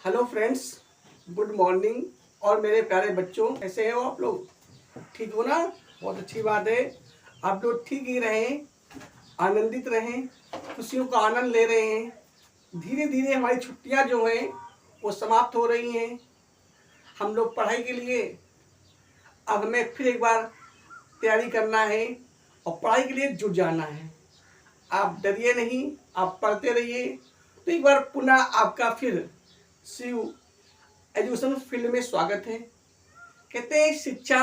Hello friends, good morning. और मेरे प्यारे बच्चों, कैसे हो आप लोग? ठीक हो ना? बहुत अच्छी बात है। आप लोग ठीक ही रहें, आनंदित रहें, खुशियों का आनंद ले रहे हैं। धीरे धीरे हमारी छुट्टियां जो हैं वो समाप्त हो रही हैं। हम लोग पढ़ाई के लिए अब हमें फिर एक बार तैयारी करना है और पढ़ाई के लिए जुट जाना है। आप डरिए नहीं, आप पढ़ते रहिए। तो एक बार पुनः आपका फिर शिव एजुकेशन फील्ड में स्वागत है। कहते हैं शिक्षा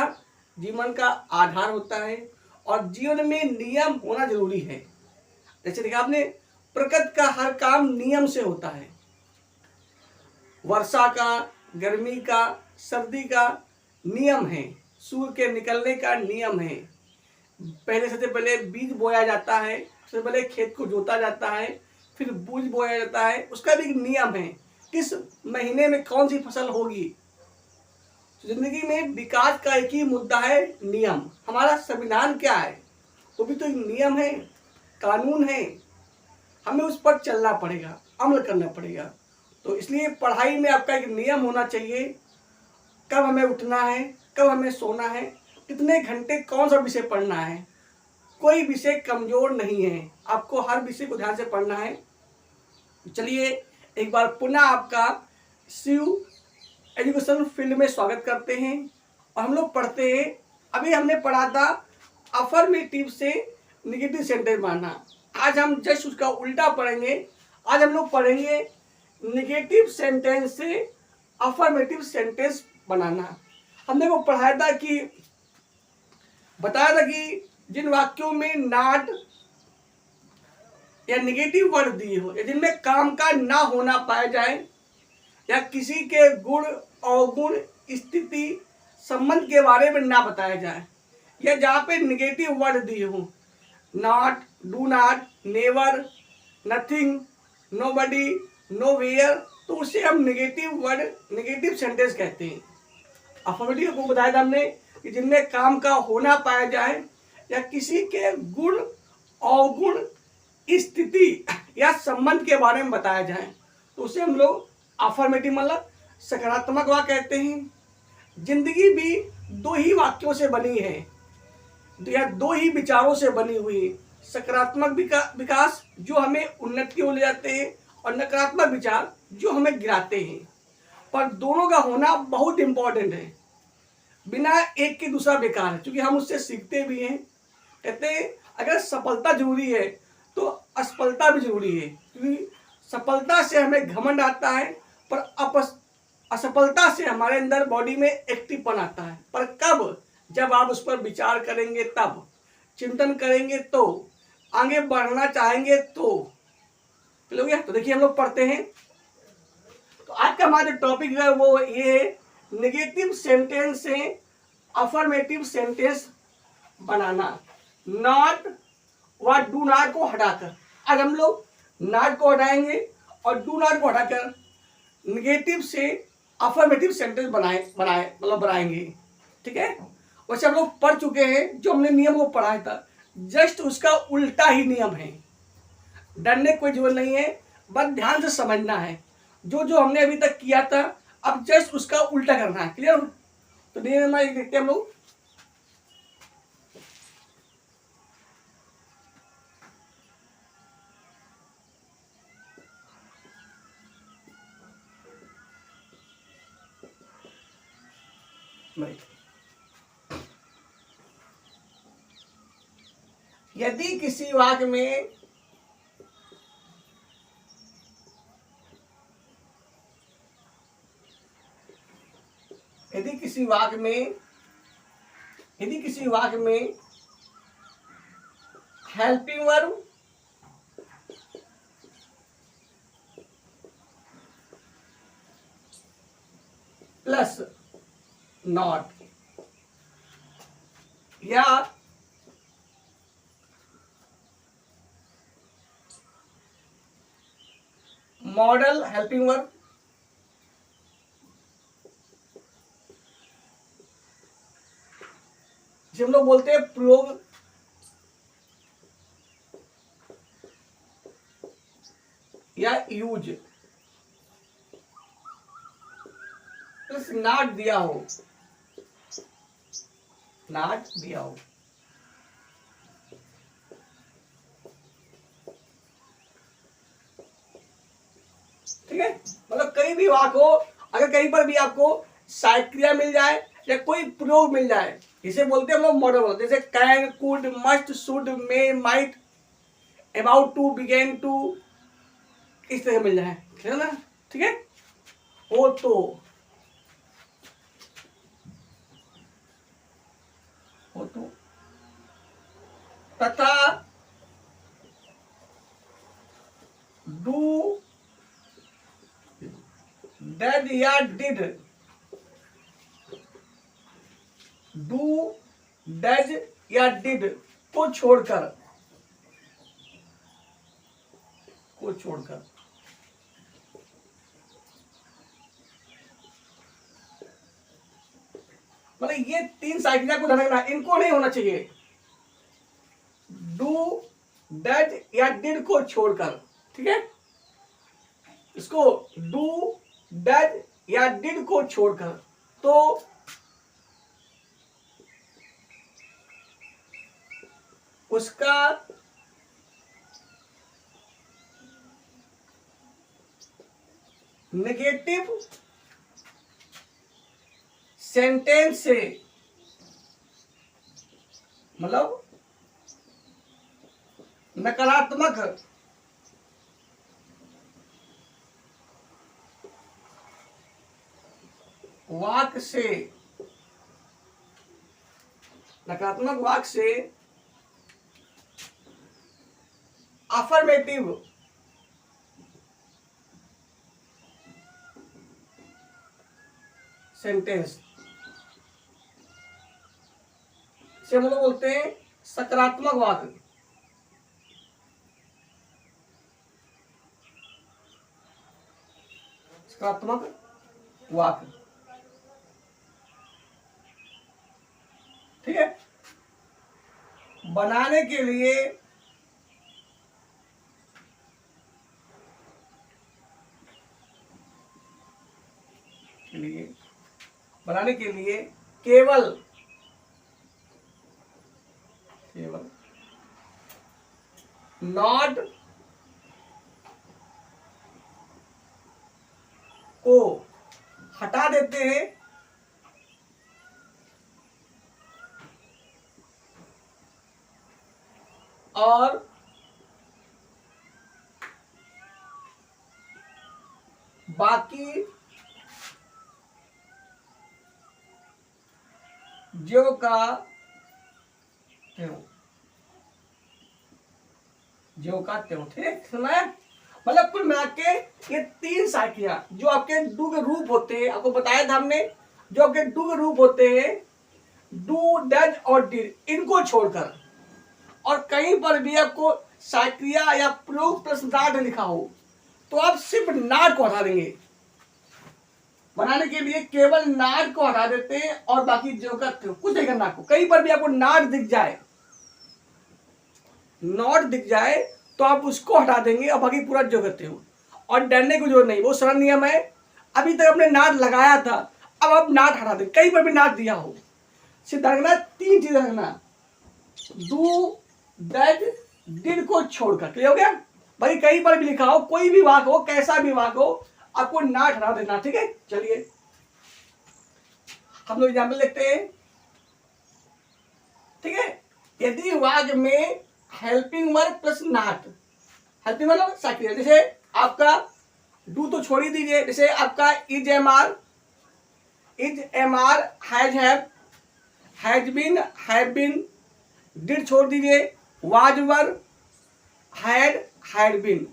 जीवन का आधार होता है और जीवन में नियम होना जरूरी है। जैसे देखा आपने, प्रकृति का हर काम नियम से होता है। वर्षा का, गर्मी का, सर्दी का नियम है। सूर्य के निकलने का नियम है। सबसे पहले बीज बोया जाता है, सबसे पहले खेत को जोता जाता है, फिर बीज बोया जाता है। उसका भी एक नियम है, किस महीने में कौन सी फसल होगी। जिंदगी में विकास का एक ही मुद्दा है, नियम। हमारा संविधान क्या है? वो भी तो एक नियम है, कानून है। हमें उस पर चलना पड़ेगा, अमल करना पड़ेगा। तो इसलिए पढ़ाई में आपका एक नियम होना चाहिए। कब हमें उठना है, कब हमें सोना है, कितने घंटे कौन सा विषय पढ़ना है। कोई विषय कमजोर नहीं है, आपको हर विषय को ध्यान से पढ़ना है। चलिए एक बार पुनः आपका शिव एजुकेशन फील्ड में स्वागत करते हैं। और हम लोग पढ़ते हैं, अभी हमने पढ़ा था अफर्मेटिव से निगेटिव सेंटेंस बनाना। आज हम जस्ट उसका उल्टा पढ़ेंगे। आज हम लोग पढ़ेंगे निगेटिव सेंटेंस से अफर्मेटिव सेंटेंस बनाना। हमने वो पढ़ाया था कि बताया था कि जिन वाक्यों में नॉट या निगेटिव वर्ड दिए हो या जिनमें काम का ना होना पाया जाए या किसी के गुण अवगुण स्थिति संबंध के बारे में ना बताया जाए या जहाँ पे निगेटिव वर्ड दिए हो, not, do not, never, nothing, nobody, nowhere, तो उसे हम निगेटिव वर्ड, निगेटिव सेंटेंस कहते हैं। अफर्मेटिव को बताया था हमने कि जिनमें काम का होना पाया जाए या किसी के गुण अवगुण स्थिति या संबंध के बारे में बताया जाए तो उसे हम लोग अफर्मेटिव मतलब सकारात्मक वाक्य कहते हैं। जिंदगी भी दो ही वाक्यों से बनी है या दो ही विचारों से बनी हुई है। सकारात्मक विकास जो हमें उन्नति को ले जाते हैं और नकारात्मक विचार जो हमें गिराते हैं। पर दोनों का होना बहुत इंपॉर्टेंट है। बिना एक के दूसरा बेकार है, क्योंकि हम उससे सीखते भी हैं। कहते हैं अगर सफलता जरूरी है तो असफलता भी जरूरी है, क्योंकि सफलता से हमें घमंड आता है पर असफलता से हमारे अंदर बॉडी में एक्टिवपन आता है। पर कब? जब आप उस पर विचार करेंगे, तब चिंतन करेंगे, तो आगे बढ़ना चाहेंगे तो चलोगे। तो देखिए हम लोग पढ़ते हैं। तो आज का हमारा जो टॉपिक है वो ये है, नेगेटिव सेंटेंस से अफर्मेटिव सेंटेंस बनाना। नॉट व डू नॉट को हटाकर आज हम लोग नॉट को हटाएंगे और डू नॉट को हटाकर नेगेटिव से अफर्मेटिव सेंटेंस बनाएंगे। ठीक है? वैसे हम लोग पढ़ चुके हैं, जो हमने नियम को पढ़ाया था जस्ट उसका उल्टा ही नियम है। डरने कोई जरूरत नहीं है, बस ध्यान से समझना है। जो जो हमने अभी तक किया था अब जस्ट उसका उल्टा करना है। क्लियर? तो नियम एक देखते हैं हम लोग। यदि किसी वाक्य में यदि किसी वाक्य में हेल्पिंग वर्ब प्लस नॉट या मॉडल हेल्पिंग वर्ब जिसे हम लोग बोलते हैं प्रयोग या यूज, प्लस नॉट दिया हो, नॉट दिया हो, ठीक है। मतलब कहीं भी वाक हो, अगर कहीं पर भी आपको साइक्रिया मिल जाए या कोई प्रयोग मिल जाए, इसे बोलते हैं हम लोग मॉडल, जैसे can, could, must, should, may, might, about to, begin to, इस तरह मिल जाए, ठीक है ना, ठीक है। हो तो तथा डू, डेड या डिड, डू, डेड या डिड को छोड़कर, मतलब ये तीन साइकिल को ध्यान रखना, इनको नहीं होना चाहिए, डू, डेड या डिड को छोड़कर, ठीक है। इसको डू, डेड या डिड को छोड़कर, तो उसका नेगेटिव सेंटेंस से, मतलब नकारात्मक वाक्य से, नकारात्मक वाक्य से अफर्मेटिव सेंटेंस से हम लोग बोलते हैं सकारात्मक वाक्य, सकारात्मक वाक्य, ठीक है। बनाने के लिए केवल नॉट को हटा देते हैं और बाकी जो का त्यों, ठीक है। सुना है, मतलब कुल मिला के ये तीन साइकियां जो आपके डू के रूप होते हैं, आपको बताया था हमने, जो आपके डू के रूप होते हैं, डू, डेड और डिड, इनको छोड़कर, और कहीं पर भी आपको साइक्रिया या प्रयोग प्लस नॉट लिखा हो तो आप सिर्फ नॉट को हटा देंगे। बनाने के लिए केवल नॉट को हटा देते हैं और बाकी जो का कुछ नहीं करना आपको। कहीं पर भी आपको नॉट दिख जाए, नॉट दिख जाए तो आप उसको हटा देंगे और बाकी पूरा जो करते हो, और डरने की जरूरत नहीं, वो सरल नियम है। अभी तक आपने नॉट लगाया था, अब आप नॉट हटा दें, कहीं पर भी नॉट दिया हो, सिर्फ रखना तीन चीज रखना, डू, डेड, डिड को छोड़कर, क्लियर हो गया। भाई कहीं पर भी लिखा हो, कोई भी वाक हो, कैसा भी वाक हो, आपको नॉट हटा देना, ठीक है। चलिए हम लोग एग्जाम्पल देखते हैं, ठीक है। यदि वाक में helping verb plus not, helping verb cyclic, जैसे आपका डू तो छोड़ ही दीजिए, जैसे आपका is am are, has have, has been, have been, did छोड़ दीजिए, was were, had been,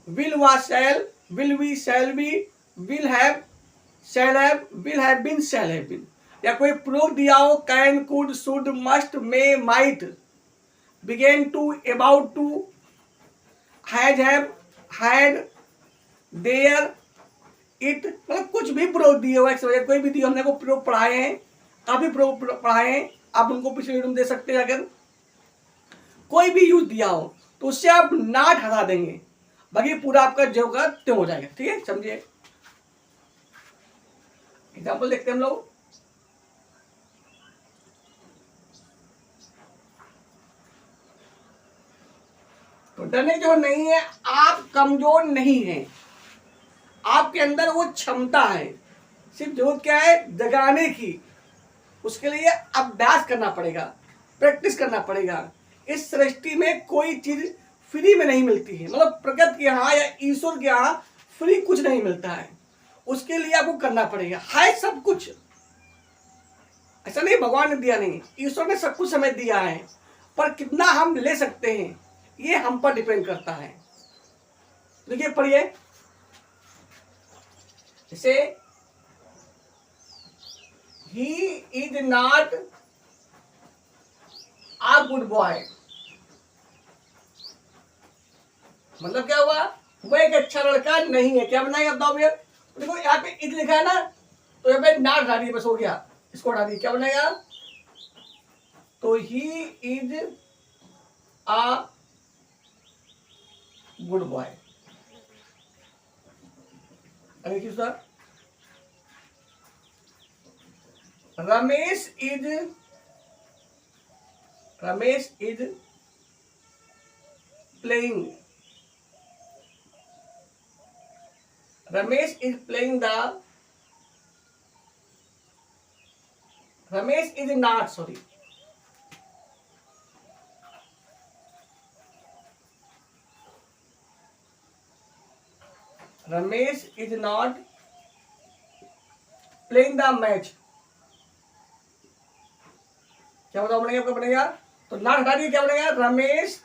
will was shall, will be, shall be, will have, shall have, will have been, shall have been. या कोई प्रयोग दिया हो, can, could, should, must, may, might, begin to, about to, has have, had, there, it, मतलब कुछ भी प्रयोग दिए हुए, कोई भी दिए, हमने को प्रयोग पढ़ाए हैं, काफी प्रयोग पढ़ाए हैं, आप उनको पिछले वीडियो में दे सकते हैं। अगर कोई भी यूज दिया हो तो उससे आप नॉट हटा देंगे, बाकी पूरा आपका जो का त्यों हो जाएगा, ठीक है, समझिए। एग्जाम्पल देखते हैं हम लोग। तो डरने की जरूरत नहीं है, आप कमजोर नहीं हैं, आपके अंदर वो क्षमता है, सिर्फ जरूरत क्या है जगाने की। उसके लिए अभ्यास करना पड़ेगा, प्रैक्टिस करना पड़ेगा। इस सृष्टि में कोई चीज फ्री में नहीं मिलती है, मतलब प्रकृति के यहाँ या ईश्वर के यहाँ फ्री कुछ नहीं मिलता है, उसके लिए आपको करना पड़ेगा। है सब कुछ, ऐसा नहीं भगवान ने दिया नहीं, ईश्वर ने सब कुछ हमें दिया है, पर कितना हम ले सकते हैं ये हम पर डिपेंड करता है। देखिए पढ़िए, जैसे he is not a good boy, मतलब क्या हुआ, वो एक अच्छा लड़का नहीं है। क्या बनाएगा बताओ भैया? देखो यहाँ पे इज लिखा है ना, तो यहाँ पे नॉट हटा दिए, बस हो गया, इसको हटा दिए। क्या बनेगा? तो he is a good boy. अरे क्यों sir? Ramesh is playing, Ramesh is not, sorry, Ramesh is not playing the match. क्या बताओ बनेगा? आपका बनेगा, तो नॉट हटा दिए, क्या बनेगा? रमेश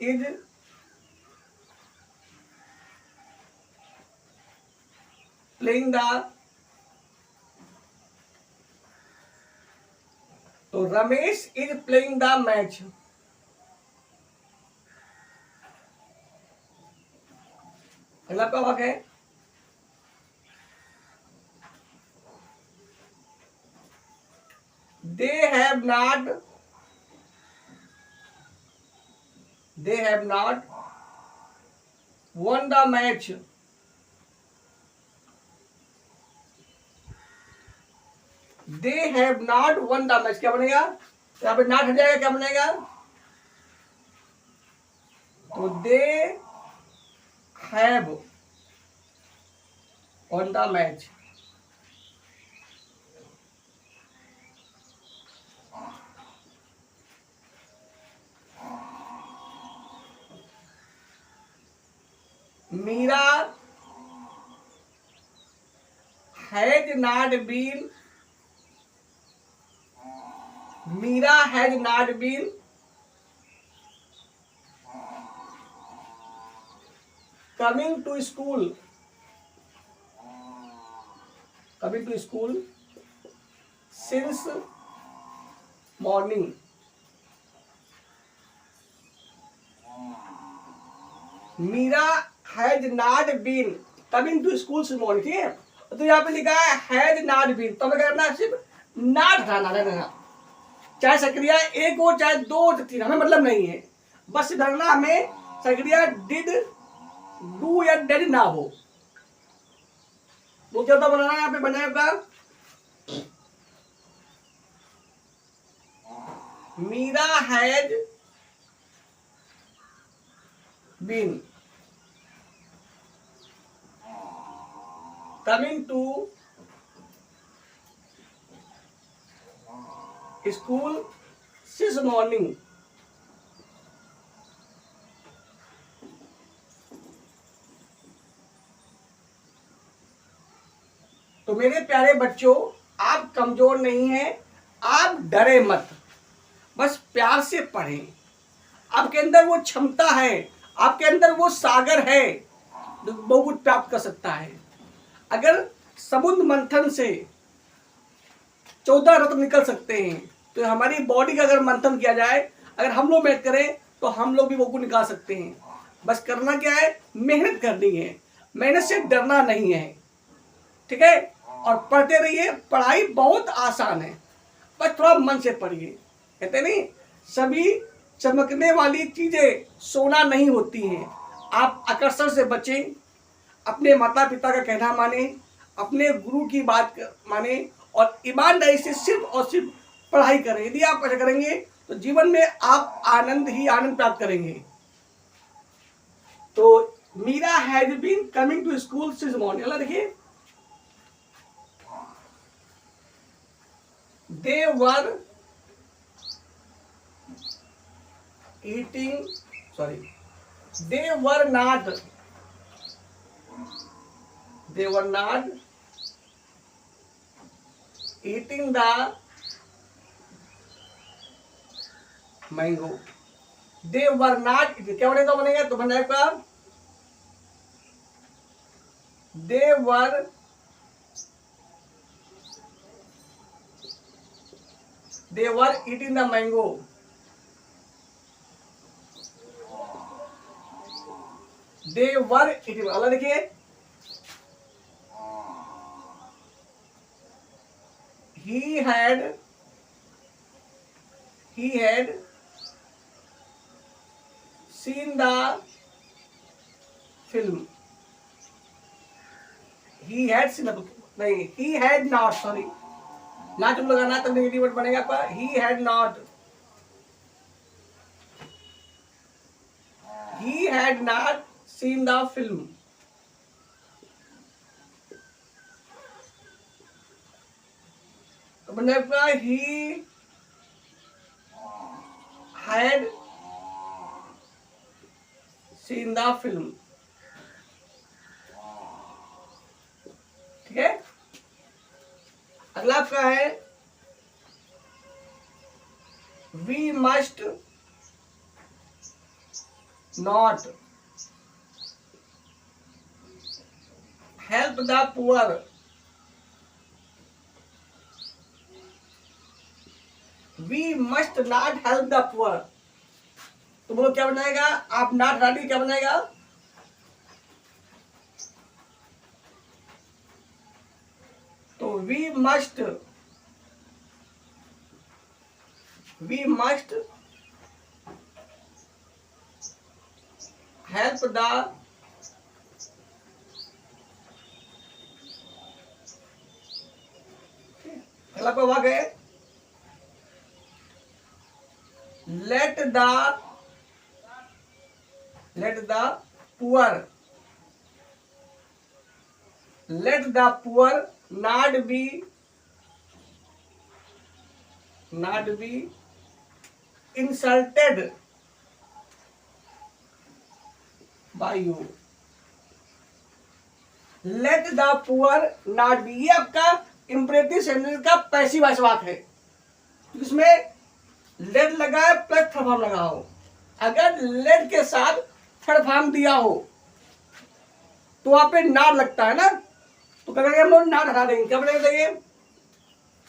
इज प्लेइंग द, तो Ramesh is playing the match. अगला आपका वाक्य है, they have not won the match, they have not won the match। क्या बनेगा? यहाँ पे नॉट हट जाएगा, क्या बनेगा? तो they have won the match। Meera has not been coming to school since morning। Meera has not been coming to school since morning, ठीक है? तो यहाँ पे लिखा है हैज नॉट बीन, तो हमें करना सिर्फ नॉट हटाना रहना, चाहे सक्रिया एक हो चाहे दो हो तीन, हमें मतलब नहीं है, बस धरना हमें सक्रिया डिड डू या डेड ना हो। तो क्या बनाना है यहाँ पे? बनेगा Meera has been coming to school since morning। तो मेरे प्यारे बच्चों, आप कमजोर नहीं हैं, आप डरे मत, बस प्यार से पढ़ें। आपके अंदर वो क्षमता है, आपके अंदर वो सागर है जो बहुत कुछ प्राप्त कर सकता है। अगर समुद्र मंथन से 14 रत्न निकल सकते हैं, तो हमारी बॉडी का अगर मंथन किया जाए, अगर हम लोग मेहनत करें तो हम लोग भी वो कुछ निकाल सकते हैं। बस करना क्या है? मेहनत करनी है, मेहनत से डरना नहीं है, ठीक है? और पढ़ते रहिए, पढ़ाई बहुत आसान है, बस थोड़ा मन से पढ़िए। कहते नहीं, सभी चमकने वाली चीजें सोना नहीं होती हैं। आप आकर्षण से बचें, अपने माता पिता का कहना माने, अपने गुरु की बात माने और ईमानदारी से सिर्फ और सिर्फ पढ़ाई करें। यदि आप ऐसा करेंगे तो जीवन में आप आनंद ही आनंद प्राप्त करेंगे। तो Meera has been coming to school since morning. देखिए, they were eating, sorry, they were not eating the mango. They were not eating, क्या बनेगा? बनेगा तो बन जाएगा they were eating the mango. They were eating, अल्लाह देखिए, he had seen the film. He had seen the, नहीं, he had not, sorry, ना तुम लगाना तब नेगेटिव वर्ड बनेगा आपका। he had not seen the film. तो बन जाएगा he had seen the film. ठीक है। अगला आपका है we must not help the poor. We must not help the poor. तो बोलो क्या बनाएगा? आप नॉट हटाएंगे, क्या बनाएगा? तो we must help the अगला कोई वाक्य है let the poor not be insulted by you. let the poor not be, ये आपका इंपरेटिव सेंटेंस का पैसिव वॉइस वाक्य है। इसमें लेट लगा है प्लस थर्ड फॉर्म लगा हो। अगर लेट के साथ थर्ड फॉर्म दिया हो तो वहां पे नाट लगता है ना, तो क्या करेंगे हम लोग? नाट हटा देंगे। क्या बनेगा ये?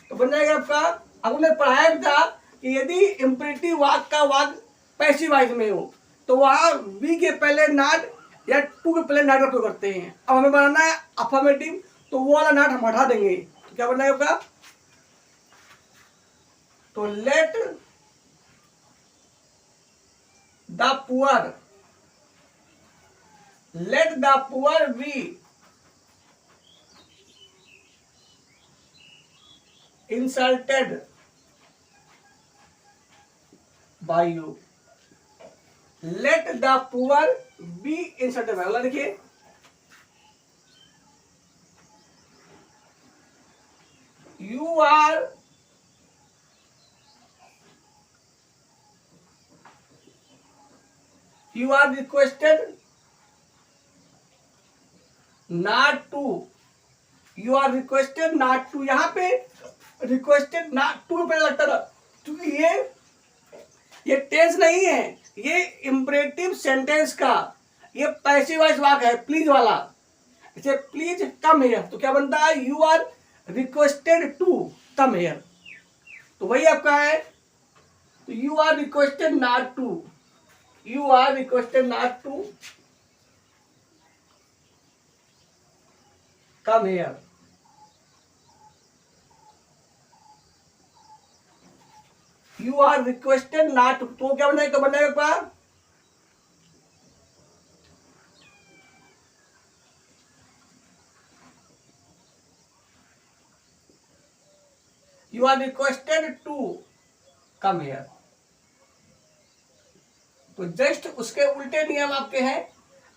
तो बन जाएगा आपका, हमने पढ़ाया था कि यदि इंपरेटिव वाक्य का वाक्य पैसिव वॉइस में हो तो वहां वी के पहले नाट या टू के पहले नाट का प्रयोग करते हैं। अब हमें बनाना है अफर्मेटिव, तो वो वाला नाट हम हटा देंगे। तो क्या बन जाएगा आपका? तो late the poor be insulted by you. let the poor be insulted by, अगला देखिए, you are requested not to, यहाँ पे रिक्वेस्टेड नॉट टू पे लगता था क्योंकि ये टेंस नहीं है, ये इंपरेटिव सेंटेंस का ये पैसिव वॉइस वाक्य है, प्लीज वाला। जैसे प्लीज कम हियर, तो क्या बनता है? You are requested to come here, तो वही आपका है। तो you are requested not to come here. You are requested not to, तो क्या बनाएगा? तो बनाएगा आपका you are requested to come here. तो जस्ट उसके उल्टे नियम आपके हैं।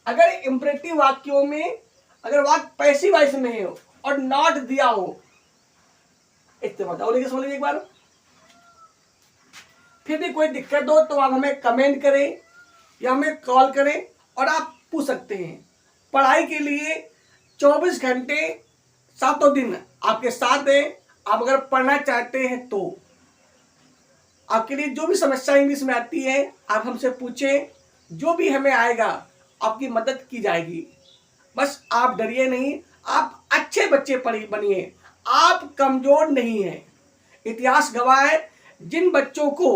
अगर इंपरेटिव वाक्यों में अगर वाक्य पैसिव वॉइस में हो और नॉट दिया हो, इस्तेमाल बताओ। लेकिन समझ लीजिए एक बार, फिर भी कोई दिक्कत हो तो आप हमें कमेंट करें या हमें कॉल करें और आप पूछ सकते हैं। पढ़ाई के लिए 24 घंटे 7 दिन आपके साथ हैं। आप अगर पढ़ना चाहते हैं तो आपके लिए जो भी समस्या इंग्लिश में आती है आप हमसे पूछें, जो भी हमें आएगा आपकी मदद की जाएगी। बस आप डरिए नहीं, आप अच्छे बच्चे बनिए, आप कमजोर नहीं हैं। इतिहास गवाह है, जिन बच्चों को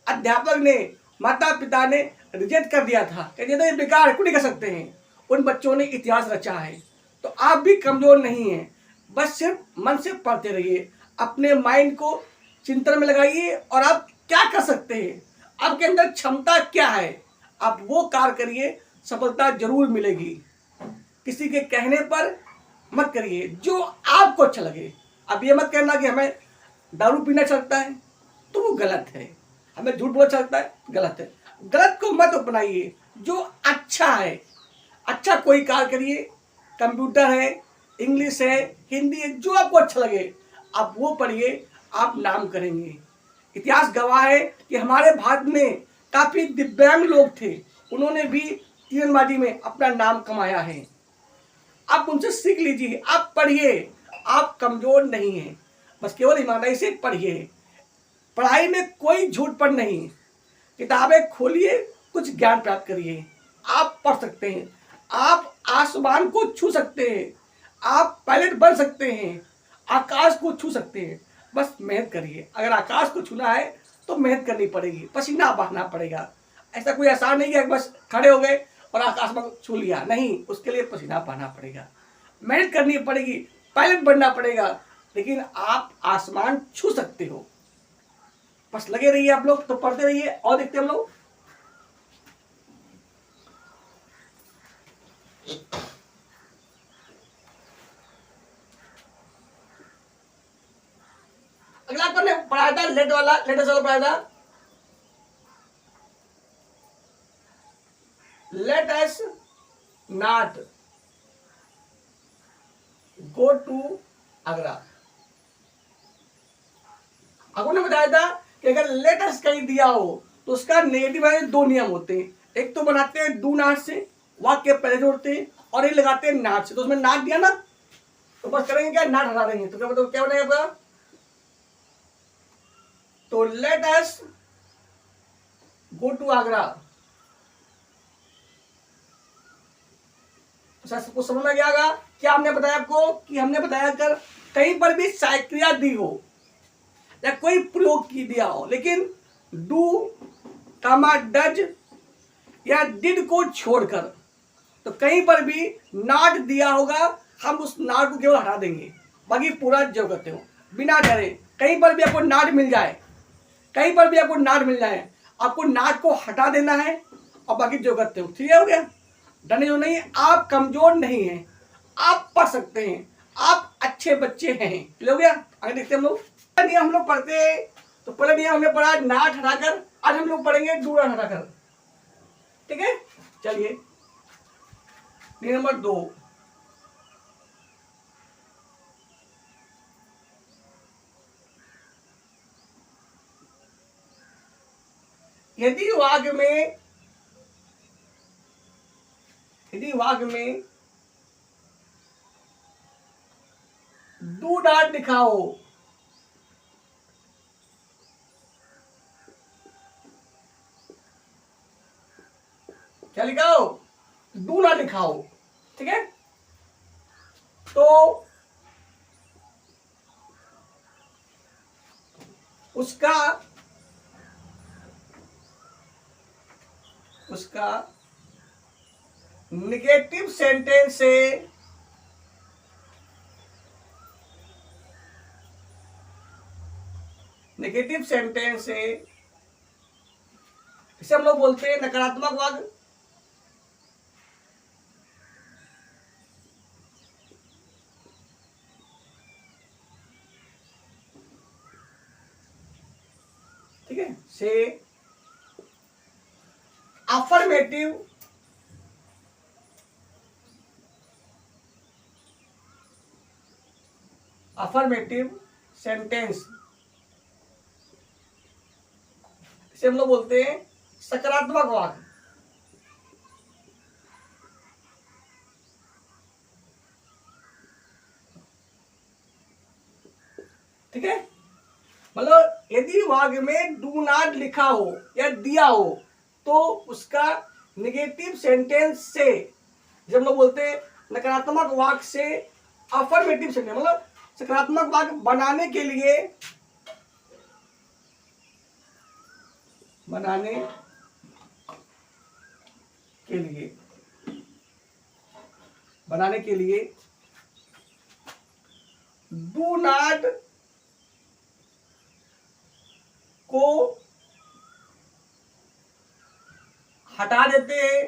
अध्यापक ने, माता पिता ने रिजेक्ट कर दिया था, कहते थे बेकार कुछ नहीं कर सकते हैं, उन बच्चों ने इतिहास रचा है। तो आप भी कमजोर नहीं हैं, बस सिर्फ मन से पढ़ते रहिए, अपने माइंड को चिंतन में लगाइए और आप क्या कर सकते हैं, आपके अंदर क्षमता क्या है, आप वो कार्य करिए, सफलता जरूर मिलेगी। किसी के कहने पर मत करिए, जो आपको अच्छा लगे। अब ये मत कहना कि हमें दारू पीना अच्छा लगता है तो वो गलत है, हमें झूठ बोलना अच्छा लगता है, गलत है। गलत को मत अपनाइए, जो अच्छा है, अच्छा कोई कार्य करिए। कंप्यूटर है, इंग्लिश है, हिंदी है, जो आपको अच्छा लगे आप वो पढ़िए, आप नाम करेंगे। इतिहास गवाह है कि हमारे भारत में काफी दिव्यांग लोग थे, उन्होंने भी तीरंदाजी में अपना नाम कमाया है। आप उनसे सीख लीजिए, आप पढ़िए, आप कमजोर नहीं हैं, बस केवल ईमानदारी से पढ़िए। पढ़ाई में कोई झूठपन नहीं, किताबें खोलिए, कुछ ज्ञान प्राप्त करिए। आप पढ़ सकते हैं, आप आसमान को छू सकते हैं, आप पायलट बन सकते हैं, आकाश को छू सकते हैं, बस मेहनत करिए। अगर आकाश को छूना है तो मेहनत करनी पड़ेगी, पसीना बहाना पड़ेगा। ऐसा कोई आसान नहीं है बस खड़े हो गए और आकाश में छू लिया, नहीं, उसके लिए पसीना बहाना पड़ेगा, मेहनत करनी पड़ेगी, पायलट बनना पड़ेगा, लेकिन आप आसमान छू सकते हो। बस लगे रहिए आप लोग, तो पढ़ते रहिए और देखते हम लोग। अगला अपन ने पढ़ाया था लेट वाला, लेटेस्ट वाला पढ़ाया था। Let us not go to Agra. आपको ने बताया था कि अगर लेटर्स कहीं दिया हो तो उसका नेगेटिव है, 2 नियम होते हैं। एक तो बनाते हैं डू नॉट से, वाक्य पहले जोड़ते हैं, और एक लगाते हैं नॉट से। तो उसमें नॉट दिया ना, तो बस करेंगे क्या, नॉट हटा देंगे, तो क्या मतलब क्या बनेगा आपका। तो let us go to Agra. सबको समझ में गया? क्या हमने बताया आपको कि हमने बताया कर कहीं पर भी क्रिया दी हो या कोई प्रयोग की दिया हो, लेकिन डू कामा डज या डिड को छोड़कर, तो कहीं पर भी नॉट दिया होगा, हम उस नॉट को केवल हटा देंगे, बाकी पूरा जो करते हो बिना डरे। कहीं पर भी आपको नॉट मिल जाए, कहीं पर भी आपको नॉट मिल जाए, आपको नॉट को हटा देना है और बाकी जो करते हो। ठीक हो गया? डरने जो नहीं, आप कमजोर नहीं हैं, आप पढ़ सकते हैं, आप अच्छे बच्चे हैं। क्लियर हो गया? आगे देखते हैं हम लोग। नियम हम लोग पढ़ते हैं, तो पहले नियम हमने पढ़ा नॉट हटाकर, आज हम लोग पढ़ेंगे डू नॉट हटाकर। ठीक है, चलिए नियम नंबर 2। यदि वाक्य में डू नॉट लिखा हो, क्या लिखा हो, डू नॉट लिखा हो, ठीक है, तो उसका नेगेटिव सेंटेंस से इसे हम लोग बोलते हैं नकारात्मक वाक्य। ठीक है, से अफर्मेटिव सेंटेंस, इसे हम लोग बोलते हैं सकारात्मक वाक्य। ठीक है, मतलब यदि वाक्य में डू नॉट लिखा हो या दिया हो तो उसका निगेटिव सेंटेंस से, जब हम लोग बोलते हैं नकारात्मक वाक्य से अफर्मेटिव सेंटेंस, मतलब सकारात्मक वाक्य बनाने के लिए, बनाने के लिए डू नॉट को हटा देते हैं।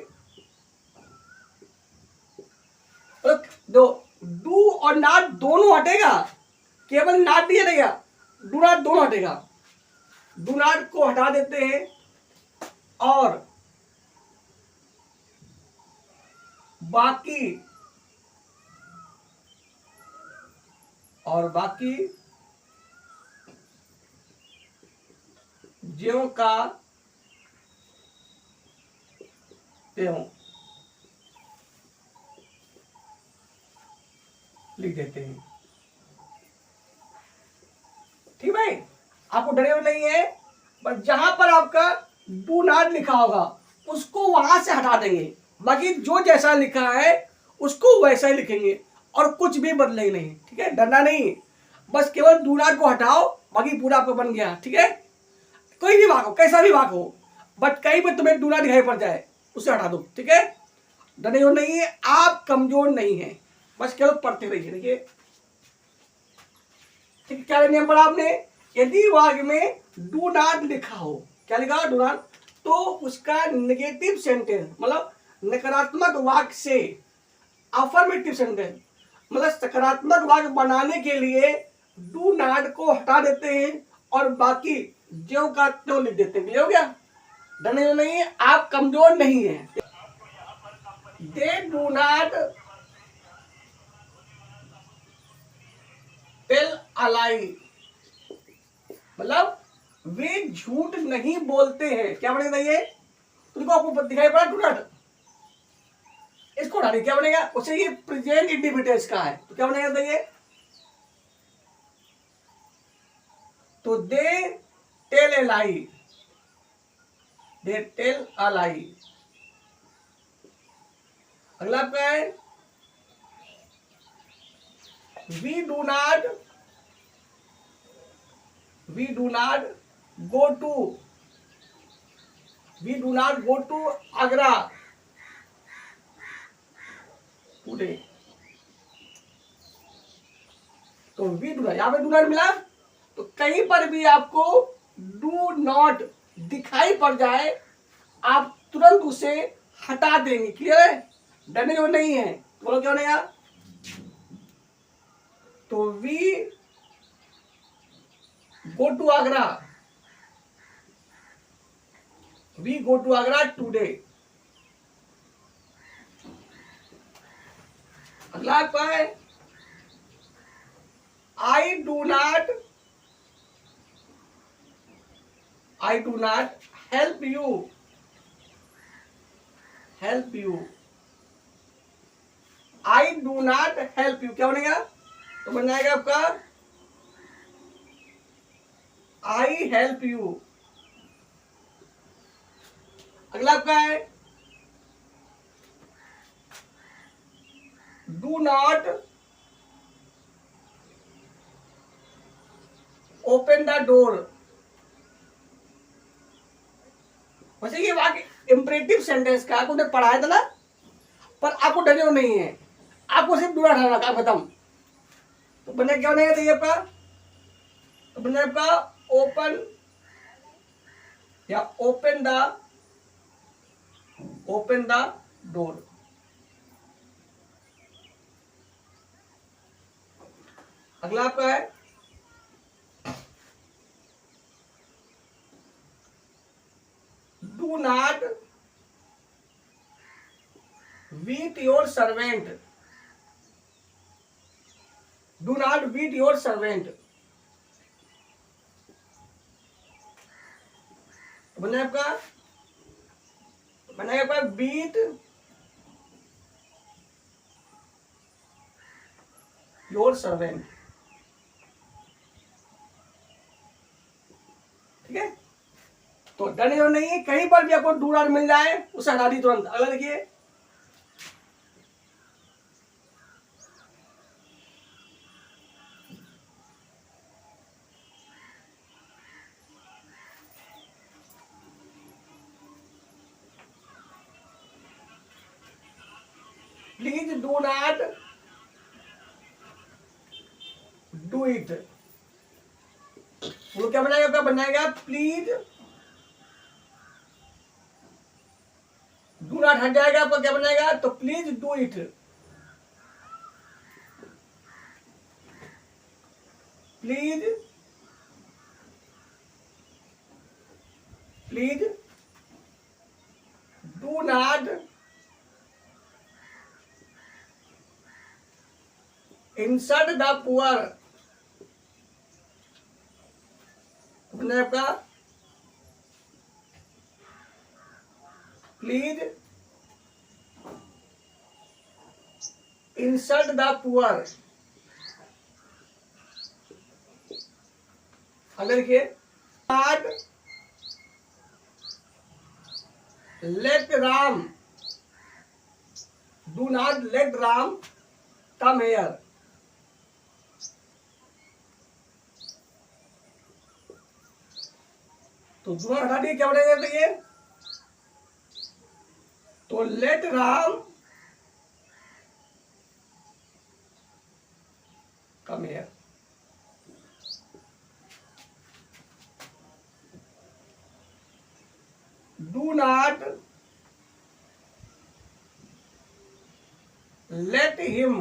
दो डू और नॉट दोनों हटेगा, केवल नॉट नहीं हटेगा, डू नॉट दोनों हटेगा। डू नॉट को हटा देते हैं और बाकी ज्यों का त्यों लिख देते हैं। ठीक भाई, आपको डरे हुए नहीं है, पर जहां पर आपका डू नॉट लिखा होगा उसको वहां से हटा देंगे, बाकी जो जैसा लिखा है उसको वैसा ही लिखेंगे और कुछ भी बदलेंगे नहीं। ठीक है, डरना नहीं, बस केवल डू नॉट को हटाओ, बाकी पूरा आपको बन गया। ठीक है, कोई भी वाक हो, कैसा भी वाक हो, बट कहीं पर तुम्हें डू नॉट दिखाई पड़ जाए उसे हटा दो। ठीक है, डरे हो नहीं है, आप कमजोर नहीं है, बस केवल पढ़ते रहिए। देखिए ठीक है, क्या नियम पढ़ा आपने, यदि वाक्य में डू नॉट लिखा हो, क्या लिखा डू नॉट, तो उसका नेगेटिव सेंटेंस मतलब नकारात्मक वाक्य से अफर्मेटिव सेंटेंस मतलब सकारात्मक वाक्य बनाने के लिए डू नॉट को हटा देते हैं और बाकी ज्यों का त्यों लिख देते हैं। हो गया, डरने नहीं, आप कमजोर नहीं है। They do not tell a lie, मतलब वे झूठ नहीं बोलते हैं। क्या बनेगा ये, तुमको आपको दिखाई पड़ा डू नॉट, इसको हटा, क्या बनेगा, उसे ये प्रेजेंट इंडिपेंडेंस का है, तो क्या बनेगा ये, तो they tell a lie, they tell a लाई। अगला क्या है, we do not go to Agra today. तो वी डू नॉट, यहां पे डू नॉट मिला, तो कहीं पर भी आपको डू नॉट दिखाई पड़ जाए आप तुरंत उसे हटा देंगे। क्लियर है, डरने जो नहीं है, बोलो क्या बनेगा, तो we go to Agra, we go to Agra today. अगला क्या है, I do not help you, I do not help you, क्या बनेगा, तो बन जाएगा आपका आई हेल्प यू। अगला आपका है, do not open the door. वैसे ये वाक्य इंपरेटिव सेंटेंस का आपको पढ़ाया था ना, पर आपको डरे नहीं है, आपको सिर्फ डू नॉट हटाना का खत्म। तो बने क्या बनेगा, देखिए आपका, तो बने आपका ओपन या ओपन द डोर। अगला आपका है, your servant, do not beat your servant. बना आपका बीट योर सर्वेंट। ठीक है, तो डरने जो नहीं है, कहीं पर भी आपको डू नॉट मिल जाए उसे हटा दी तुरंत। अगला देखिए, please do not do it. वो क्या बनाएगा, आपका बनाएगा प्लीज डू नॉट, हट जाएगा आपका क्या बनाएगा, तो please do it. Please do not insult the poor. अपने आपका प्लीज इंसल्ट द पुअर। अगर देखिए, not let Ram, do not let Ram come here. तो दूसरा हटा दिए, क्या बनेगा देखिए, तो let Ram come here. Do not let him,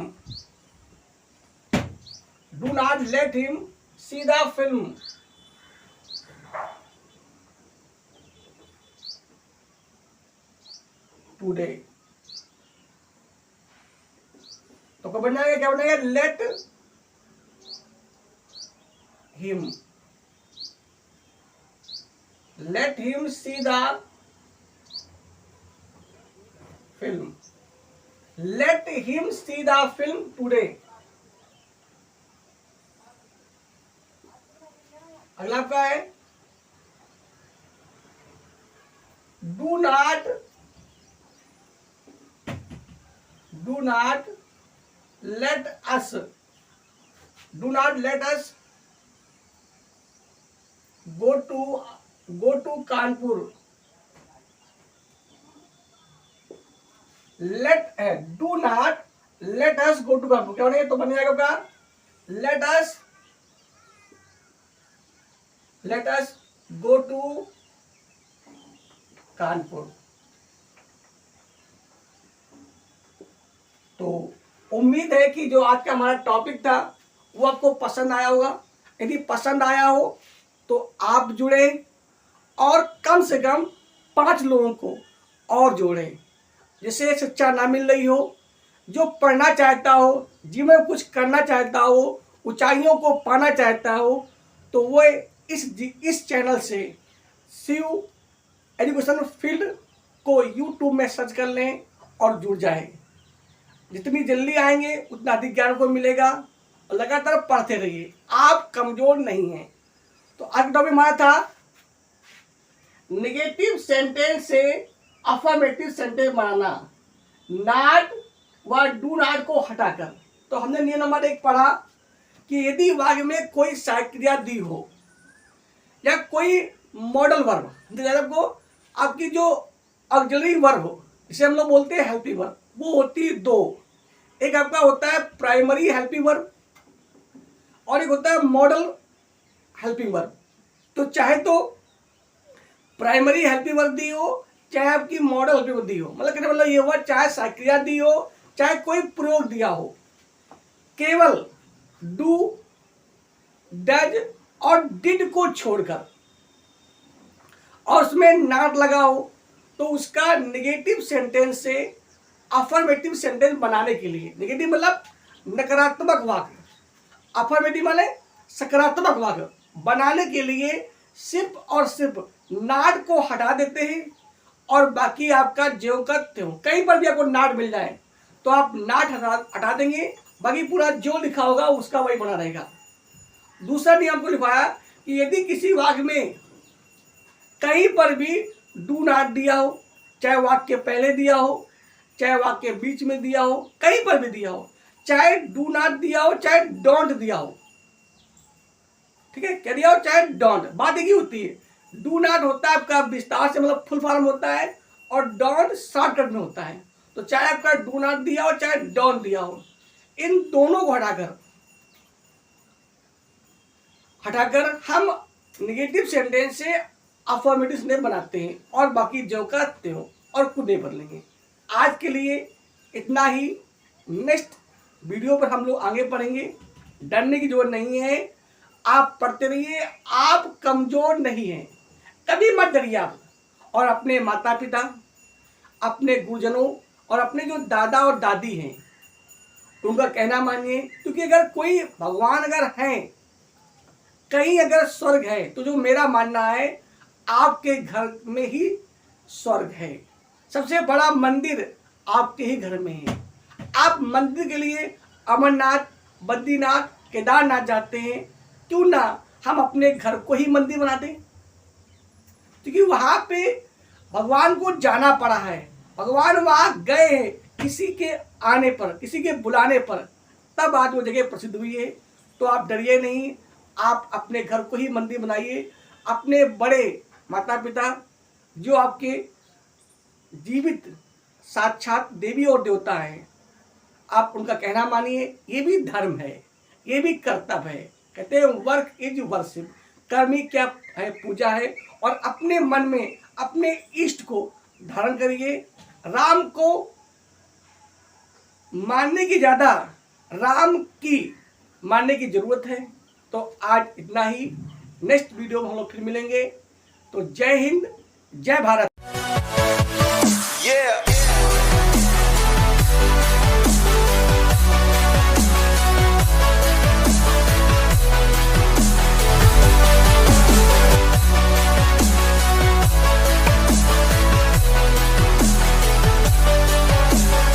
do not let him see the film. Today, तो क्या बनेगा, क्या बनेगा, let him see the film. Let him see the film today. अगला आपका है, do not let us go to Kanpur. Do not let us go to Kanpur, क्या बनेगा, तो बन जाएगा आपका let us go to Kanpur. तो उम्मीद है कि जो आज का हमारा टॉपिक था वो आपको पसंद आया होगा। यदि पसंद आया हो तो आप जुड़े और कम से कम 5 लोगों को और जोड़ें, जिसे शिक्षा ना मिल रही हो, जो पढ़ना चाहता हो, जीवन में कुछ करना चाहता हो, ऊंचाइयों को पाना चाहता हो, तो वो इस चैनल से शिव एजुकेशन फील्ड को यूट्यूब में सर्च कर लें और जुड़ जाएं। जितनी जल्दी आएंगे उतना अधिक ज्ञान को मिलेगा, और लगातार पढ़ते रहिए, आप कमजोर नहीं हैं। तो आज टॉपिक हमारा था नेगेटिव सेंटेंस से अफर्मेटिव सेंटेंस बनाना, नॉट व डू नॉट को हटाकर। तो हमने नियम नंबर 1 पढ़ा कि यदि वाक्य में कोई सहायक क्रिया दी हो या कोई मॉडल वर्ब, को आपकी जो ऑक्सिलरी वर्ब हो, जिसे हम लोग बोलते हैं हेल्पिंग वर्ब, वो होती है 2। एक आपका होता है प्राइमरी हेल्पिंग वर्ब और एक होता है मॉडल हेल्पिंग वर्ब। तो चाहे तो प्राइमरी हेल्पिंग वर्ब दी हो, चाहे आपकी मॉडल हेल्पिंग वर्ब दी हो, मतलब कहने मतलब ये हुआ चाहे सक्रिया दी हो, चाहे कोई प्रयोग दिया हो, केवल डू, डज और डिड को छोड़कर और उसमें नॉट लगा हो, तो उसका नेगेटिव सेंटेंस से अफर्मेटिव सेंटेंस बनाने के लिए। नेगेटिव मतलब नकारात्मक वाक्य, अफर्मेटिव माने सकारात्मक वाक्य बनाने के लिए सिर्फ और सिर्फ नॉट को हटा देते हैं और बाकी आपका ज्यों का त्यों। कहीं पर भी आपको नॉट मिल जाए तो आप नॉट हटा देंगे, बाकी पूरा जो लिखा होगा उसका वही बना रहेगा। दूसरा नियम को लिखवाया कि यदि किसी वाक्य में कहीं पर भी डू नॉट दिया हो, चाहे वाक्य पहले दिया हो, चाहे वाक्य बीच में दिया हो, कहीं पर भी दिया हो, चाहे डू नॉट दिया हो, चाहे डोंट दिया हो, ठीक है, क्या दिया हो, चाहे डोंट, बात एक ही होती है। डू नॉट होता है आपका विस्तार से मतलब फुल फॉर्म होता है और डोंट शॉर्टकट में होता है। तो चाहे आपका डू नॉट दिया हो चाहे डोंट दिया हो, इन दोनों को हटाकर हम नेगेटिव सेंटेंस से अफर्मेटिव सेंटेंस बनाते हैं और बाकी जो का त्यों और कुछ नहीं बदलेंगे। आज के लिए इतना ही। नेक्स्ट वीडियो पर हम लोग आगे पढ़ेंगे। डरने की जरूरत नहीं है, आप पढ़ते रहिए, आप कमजोर नहीं हैं, कभी मत डरिए आप। और अपने माता पिता, अपने गुरुजनों और अपने जो दादा और दादी हैं उनका कहना मानिए, क्योंकि अगर कोई भगवान अगर हैं, कहीं अगर स्वर्ग है, तो जो मेरा मानना है आपके घर में ही स्वर्ग है। सबसे बड़ा मंदिर आपके ही घर में है। आप मंदिर के लिए अमरनाथ, बद्रीनाथ, केदारनाथ जाते हैं, क्यों ना हम अपने घर को ही मंदिर बना दें, क्योंकि वहां पे भगवान को जाना पड़ा है, भगवान वहां गए हैं किसी के आने पर, किसी के बुलाने पर, तब आज वो जगह प्रसिद्ध हुई है। तो आप डरिए नहीं, आप अपने घर को ही मंदिर बनाइए। अपने बड़े माता पिता जो आपके जीवित साक्षात देवी और देवता हैं, आप उनका कहना मानिए। ये भी धर्म है, ये भी कर्तव्य है। कहते हैं वर्क इज वर्शिप, कर्म ही क्या है, पूजा है। और अपने मन में अपने इष्ट को धारण करिए। राम को मानने की ज्यादा राम की मानने की जरूरत है। तो आज इतना ही। नेक्स्ट वीडियो में हम लोग फिर मिलेंगे। तो जय हिंद, जय भारत।